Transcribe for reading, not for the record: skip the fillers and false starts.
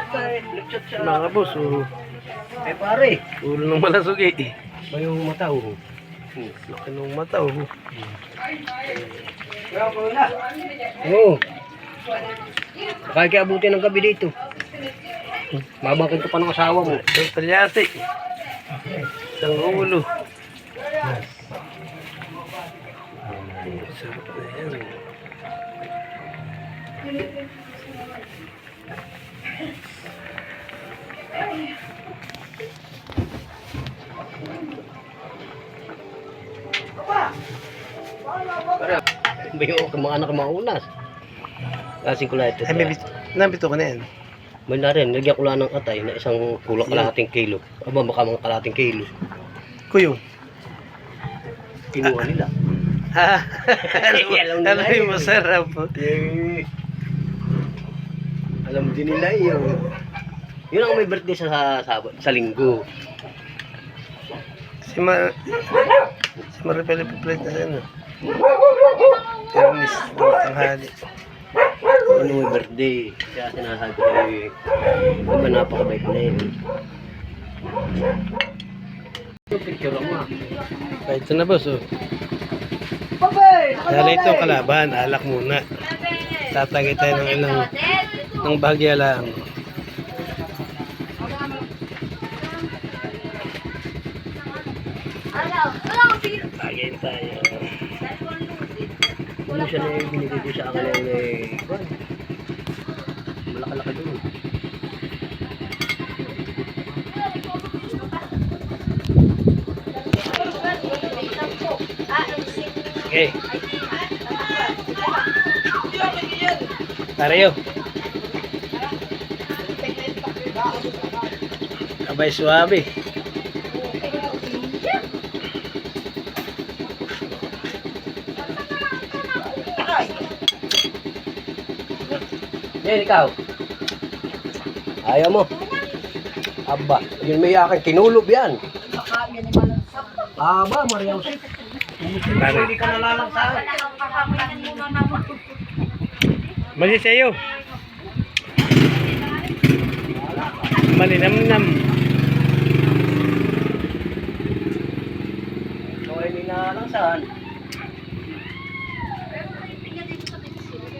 Mga boss, Eh pare, ulo ng malasugi. ba yung mata oh. Laki ng mata, Oo. Kaya kaya abutin ng gabi dito. Mabangkin ka pa ng asawa mo. Isang talyate. Isang ulo. Sarap na yan. Bayo ka mga anak maunas. Kasing kulay ito. Ay, may nabito ka na yan. May na rin, lagyan ko lang ng atay na isang kulang kalahating kilo. Aba, baka mga kalahating kilo. Kuyo. Kinuha nila. Ha? Alam nila Alam yun. mo, masarap. Alam din nila yun. Yun ang may birthday sa linggo. Si Maripel Piplet na ano. Pero miss ng tanghali. Ano may birthday. Kaya sinasabi ko diba napakabait na yun. Picture lang mo. Kahit ito na boss, Dala ito kalaban, alak muna. Tatagay tayo ng ilang ng bagya lang. Tagay tayo. Ano siya na yung binigay ko sa akin malaki-laki doon. Okay. Tayo. Abay suabe. Yan, ikaw. Ayaw mo. Aba, yun may akin. Kinulob yan. Aba, Mariam. Hindi ka nalalang sa akin. Mali sa'yo. Malinamnam. So, hindi nalalang saan.